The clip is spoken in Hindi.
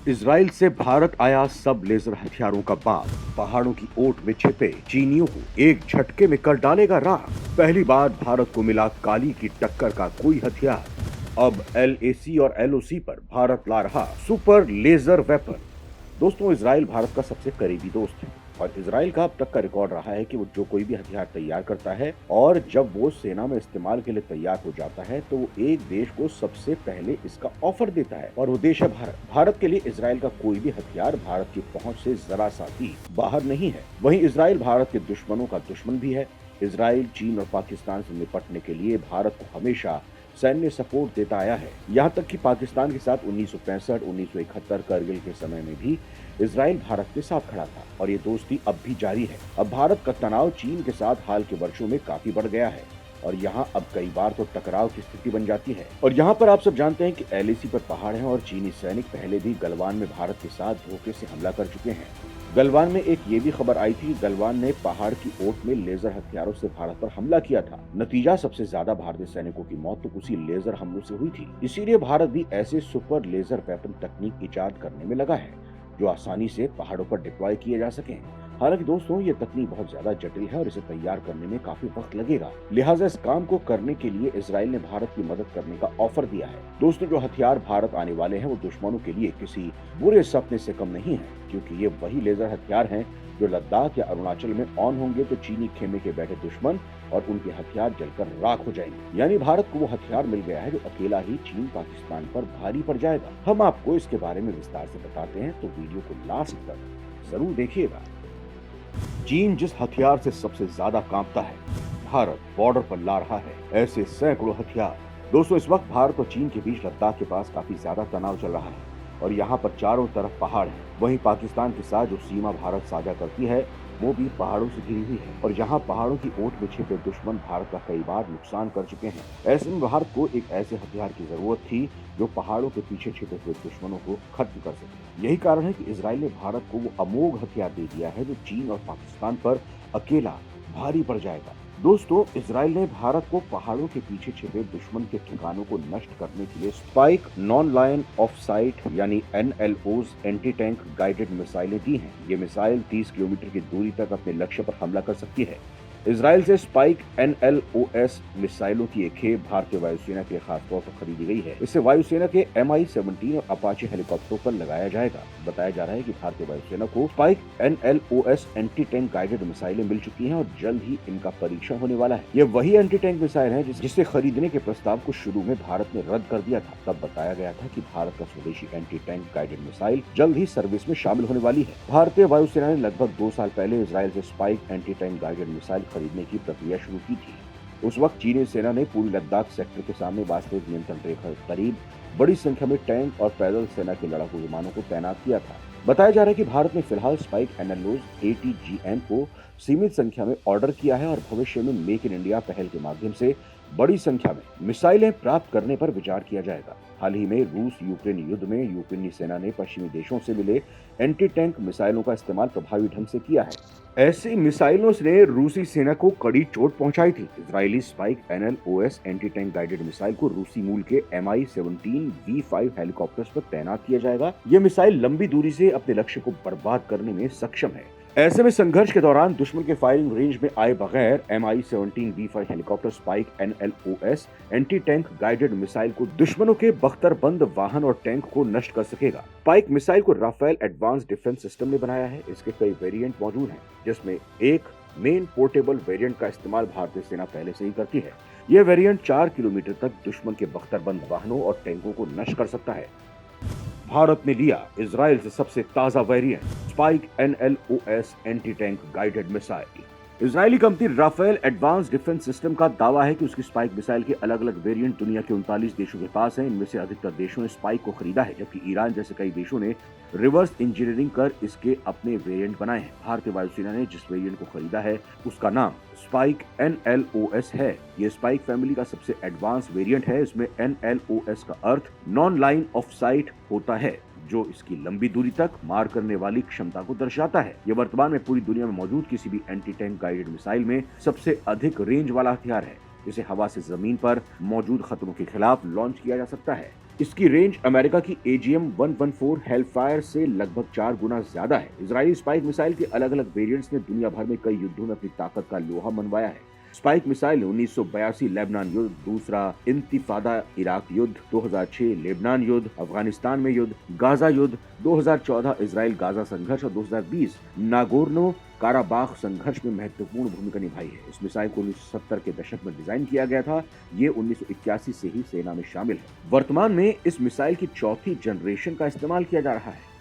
इजराइल से भारत आया सब लेजर हथियारों का बाप, पहाड़ों की ओट में छिपे चीनियों को एक झटके में कर डालेगा राख। पहली बार भारत को मिला काली की टक्कर का कोई हथियार। अब LAC और LOC पर भारत ला रहा सुपर लेजर वेपन। दोस्तों, इजराइल भारत का सबसे करीबी दोस्त है और इजराइल का अब तक का रिकॉर्ड रहा है कि वो जो कोई भी हथियार तैयार करता है और जब वो सेना में इस्तेमाल के लिए तैयार हो जाता है तो वो एक देश को सबसे पहले इसका ऑफर देता है और वो देश है भारत। भारत के लिए इजराइल का कोई भी हथियार भारत की पहुंच से जरा सा भी बाहर नहीं है। वहीं इजराइल भारत के दुश्मनों का दुश्मन भी है। इजराइल चीन और पाकिस्तान से निपटने के लिए भारत को हमेशा सैन्य सपोर्ट देता आया है। यहाँ तक कि पाकिस्तान के साथ 1965, 1971 करगिल के समय में भी इजराइल भारत के साथ खड़ा था और ये दोस्ती अब भी जारी है। अब भारत का तनाव चीन के साथ हाल के वर्षों में काफी बढ़ गया है और यहाँ अब कई बार तो टकराव की स्थिति बन जाती है। और यहाँ पर आप सब जानते हैं कि LAC पर पहाड़ है और चीनी सैनिक पहले भी गलवान में भारत के साथ धोखे से हमला कर चुके हैं। गलवान में एक ये भी खबर आई थी कि गलवान ने पहाड़ की ओट में लेजर हथियारों से भारत पर हमला किया था। नतीजा सबसे ज्यादा भारतीय सैनिकों की मौत तो उसी लेजर हमलों से हुई थी। इसीलिए भारत भी ऐसे सुपर लेजर वेपन तकनीक इजाद करने में लगा है जो आसानी से पहाड़ों पर डिप्लॉय किए जा सके। हालांकि दोस्तों, ये तकनीक बहुत ज्यादा जटिल है और इसे तैयार करने में काफी वक्त लगेगा। लिहाजा इस काम को करने के लिए इजराइल ने भारत की मदद करने का ऑफर दिया है। दोस्तों, जो हथियार भारत आने वाले हैं वो दुश्मनों के लिए किसी बुरे सपने से कम नहीं है, क्योंकि ये वही लेजर हथियार हैं जो लद्दाख या अरुणाचल में ऑन होंगे तो चीनी खेमे के बैठे दुश्मन और उनके हथियार जलकर राख हो जाएंगे। यानी भारत को वो हथियार मिल गया है जो अकेला ही चीन पाकिस्तान पर भारी पड़ जाएगा। हम आपको इसके बारे में विस्तार से बताते हैं, तो वीडियो को लास्ट तक जरूर देखिएगा। चीन जिस हथियार से सबसे ज्यादा कांपता है, भारत बॉर्डर पर ला रहा है ऐसे सैकड़ों हथियार। दोस्तों, इस वक्त भारत और चीन के बीच लद्दाख के पास काफी ज्यादा तनाव चल रहा है और यहाँ पर चारों तरफ पहाड़ है। वहीं पाकिस्तान के साथ जो सीमा भारत साझा करती है वो भी पहाड़ों से घिरी हुई है और यहाँ पहाड़ों की ओट में छिपे दुश्मन भारत का कई बार नुकसान कर चुके हैं। ऐसे में भारत को एक ऐसे हथियार की जरूरत थी जो पहाड़ों के पीछे छिपे हुए दुश्मनों को खत्म कर सके। यही कारण है कि इजराइल ने भारत को वो अमोघ हथियार दे दिया है जो चीन और पाकिस्तान पर अकेला भारी पड़ जाएगा। दोस्तों, इजराइल ने भारत को पहाड़ों के पीछे छिपे दुश्मन के ठिकानों को नष्ट करने के लिए spike non line of site यानी NLOs एंटी टैंक गाइडेड मिसाइलें दी हैं। ये मिसाइल 30 किलोमीटर की दूरी तक अपने लक्ष्य पर हमला कर सकती है। इजराइल से स्पाइक NLOS मिसाइलों की एक खेप भारतीय वायुसेना के लिए खासतौर पर खरीदी गई है। इससे वायुसेना के MI-17 और अपाचे हेलीकॉप्टरों पर लगाया जाएगा। बताया जा रहा है कि भारतीय वायुसेना को spike NLOS anti tank guided मिसाइलें मिल चुकी हैं और जल्द ही इनका परीक्षण होने वाला है। ये वही एंटी टैंक मिसाइल है जिसे खरीदने के प्रस्ताव को शुरू में भारत ने रद्द कर दिया था। तब बताया गया था कि भारत का स्वदेशी एंटी टैंक गाइडेड मिसाइल जल्द ही सर्विस में शामिल होने वाली है। भारतीय वायुसेना ने लगभग 2 साल पहले इजराइल से spike anti tank guided missile खरीदने की प्रक्रिया शुरू की थी। उस वक्त चीनी सेना ने पूरी लद्दाख सेक्टर के सामने वास्तविक नियंत्रण रेखा के करीब बड़ी संख्या में टैंक और पैदल सेना के लड़ाकू विमानों को तैनात किया था। बताया जा रहा है कि भारत ने फिलहाल स्पाइक NLOs ATGM को सीमित संख्या में ऑर्डर किया है और भविष्य में मेक इन इंडिया पहल के माध्यम से बड़ी संख्या में मिसाइलें प्राप्त करने पर विचार किया जाएगा। हाल ही में रूस यूक्रेन युद्ध में यूक्रेनी सेना ने पश्चिमी देशों से मिले एंटी टैंक मिसाइलों का इस्तेमाल प्रभावी ढंग से किया है। ऐसी मिसाइलों से रूसी सेना को कड़ी चोट पहुंचाई थी। Israeli spike NLOS anti tank guided missile को रूसी मूल के MI-17 V5 हेलीकॉप्टर्स पर तैनात किया जाएगा। ये मिसाइल लंबी दूरी से अपने लक्ष्य को बर्बाद करने में सक्षम है। ऐसे में संघर्ष के दौरान दुश्मन के फायरिंग रेंज में आए बगैर MI-17 V5 helicopter spike NLOS anti tank guided missile को दुश्मनों के बख्तरबंद वाहन और टैंक को नष्ट कर सकेगा। स्पाइक मिसाइल को राफेल एडवांस डिफेंस सिस्टम ने बनाया है। इसके कई वेरिएंट मौजूद हैं, जिसमें एक मेन पोर्टेबल वेरिएंट का इस्तेमाल भारतीय सेना पहले से ही करती है। यह वेरिएंट 4 किलोमीटर तक दुश्मन के बख्तरबंद वाहनों और टैंकों को नष्ट कर सकता है। भारत ने लिया इजराइल से सबसे ताजा variant spike NLOS anti tank guided missile. Israeli company Rafael advance defence system का दावा है कि उसकी स्पाइक मिसाइल के अलग अलग वेरिएंट दुनिया के 39 देशों के पास हैं। इनमें से अधिकतर देशों ने स्पाइक को खरीदा है, जबकि ईरान जैसे कई देशों ने रिवर्स इंजीनियरिंग कर इसके अपने वेरिएंट बनाए हैं। भारतीय वायुसेना ने जिस वेरिएंट को खरीदा है उसका नाम स्पाइक NLOS है। ये स्पाइक फैमिली का सबसे एडवांस वेरिएंट है। इसमें NLOS का अर्थ नॉन लाइन ऑफ साइट होता है, जो इसकी लंबी दूरी तक मार करने वाली क्षमता को दर्शाता है। यह वर्तमान में पूरी दुनिया में मौजूद किसी भी एंटी टैंक गाइडेड मिसाइल में सबसे अधिक रेंज वाला हथियार है। इसे हवा से जमीन पर मौजूद खतरों के खिलाफ लॉन्च किया जा सकता है। इसकी रेंज अमेरिका की AGM-114 हेलफायर से लगभग 4 गुना ज्यादा है। इजरायली स्पाइक मिसाइल के अलग अलग वेरिएंट्स ने दुनिया भर में कई युद्धों में अपनी ताकत का लोहा मनवाया है। स्पाइक मिसाइल ने 1982 लेबनान युद्ध, दूसरा इंतिफादा इराक युद्ध, 2006 लेबनान युद्ध, अफगानिस्तान में युद्ध, गाजा युद्ध, 2014 इजराइल गाजा संघर्ष और 2020 नागोर्नो काराबाख संघर्ष में महत्वपूर्ण भूमिका निभाई है। इस मिसाइल को 1970 के दशक में डिजाइन किया गया था। ये 1981 से ही सेना में शामिल है। वर्तमान में इस मिसाइल की चौथी जनरेशन का इस्तेमाल किया जा रहा है।